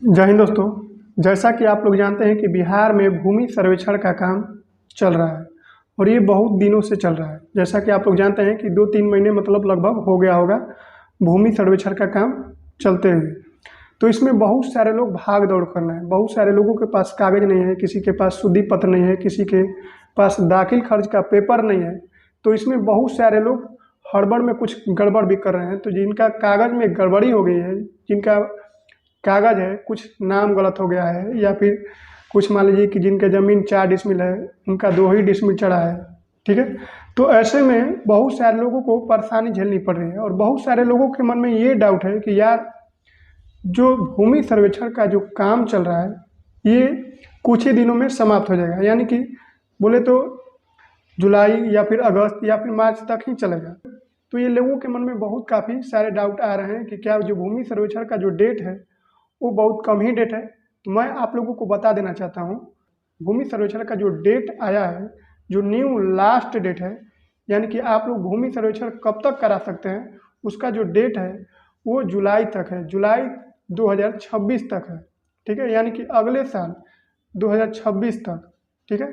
जय हिंद दोस्तों। जैसा कि आप लोग जानते हैं कि बिहार में भूमि सर्वेक्षण का काम चल रहा है और ये बहुत दिनों से चल रहा है। जैसा कि आप लोग जानते हैं कि 2-3 महीने मतलब लगभग हो गया होगा भूमि सर्वेक्षण का काम चलते हुए। तो इसमें बहुत सारे लोग भाग दौड़ कर रहे हैं, बहुत सारे लोगों के पास कागज़ नहीं है, किसी के पास शुद्धि पत्र नहीं है, किसी के पास दाखिल खर्च का पेपर नहीं है। तो इसमें बहुत सारे लोग हड़बड़ में कुछ गड़बड़ भी कर रहे हैं। तो जिनका कागज़ में गड़बड़ी हो गई है, जिनका कागज़ है कुछ नाम गलत हो गया है, या फिर कुछ मान लीजिए कि जिनका ज़मीन 4 डिसमिल है उनका 2 ही डिसमिल चढ़ा है, ठीक है। तो ऐसे में बहुत सारे लोगों को परेशानी झेलनी पड़ रही है और बहुत सारे लोगों के मन में ये डाउट है कि यार जो भूमि सर्वेक्षण का जो काम चल रहा है ये कुछ ही दिनों में समाप्त हो जाएगा, यानी कि बोले तो जुलाई या फिर अगस्त या फिर मार्च तक ही चलेगा। तो ये लोगों के मन में बहुत काफ़ी सारे डाउट आ रहे हैं कि क्या जो भूमि सर्वेक्षण का जो डेट है वो बहुत कम ही डेट है। तो मैं आप लोगों को बता देना चाहता हूँ, भूमि सर्वेक्षण का जो डेट आया है, जो न्यू लास्ट डेट है, यानी कि आप लोग भूमि सर्वेक्षण कब तक करा सकते हैं, उसका जो डेट है वो जुलाई तक है, जुलाई 2026 तक है, ठीक है। यानी कि अगले साल 2026 तक, ठीक है।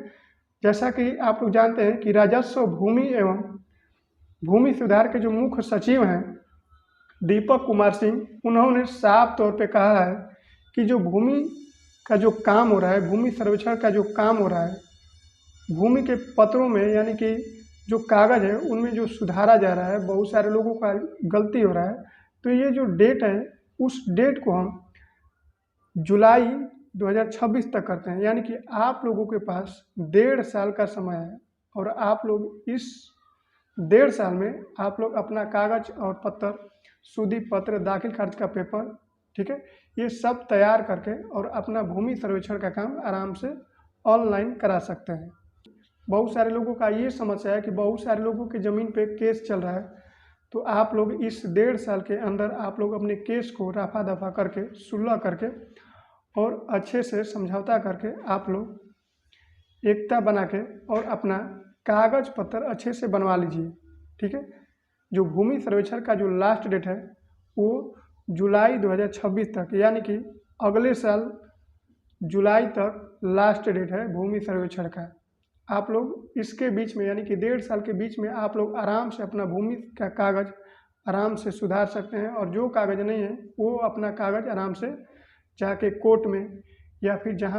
जैसा कि आप लोग जानते हैं कि राजस्व भूमि एवं भूमि सुधार के जो मुख्य सचिव हैं दीपक कुमार सिंह, उन्होंने साफ तौर पे कहा है कि जो भूमि का जो काम हो रहा है, भूमि सर्वेक्षण का जो काम हो रहा है, भूमि के पत्रों में यानी कि जो कागज़ है उनमें जो सुधारा जा रहा है, बहुत सारे लोगों का गलती हो रहा है। तो ये जो डेट है उस डेट को हम जुलाई 2026 तक करते हैं, यानी कि आप लोगों के पास 1.5 साल का समय है और आप लोग इस 1.5 साल में आप लोग अपना कागज़ और पत्र, शुद्धि पत्र, दाखिल खर्च का पेपर, ठीक है, ये सब तैयार करके और अपना भूमि सर्वेक्षण का काम आराम से ऑनलाइन करा सकते हैं। बहुत सारे लोगों का ये समस्या है कि बहुत सारे लोगों की ज़मीन पे केस चल रहा है। तो आप लोग इस 1.5 साल के अंदर आप लोग अपने केस को रफा दफा करके, सुलह करके और अच्छे से समझौता करके आप लोग एकता बना के और अपना कागज़ पत्र अच्छे से बनवा लीजिए, ठीक है। जो भूमि सर्वेक्षण का जो लास्ट डेट है वो जुलाई 2026 तक, यानी कि अगले साल जुलाई तक लास्ट डेट है भूमि सर्वेक्षण का। आप लोग इसके बीच में यानी कि 1.5 साल के बीच में आप लोग आराम से अपना भूमि का कागज़ आराम से सुधार सकते हैं और जो कागज़ नहीं है वो अपना कागज़ आराम से जाके कोर्ट में या फिर जहाँ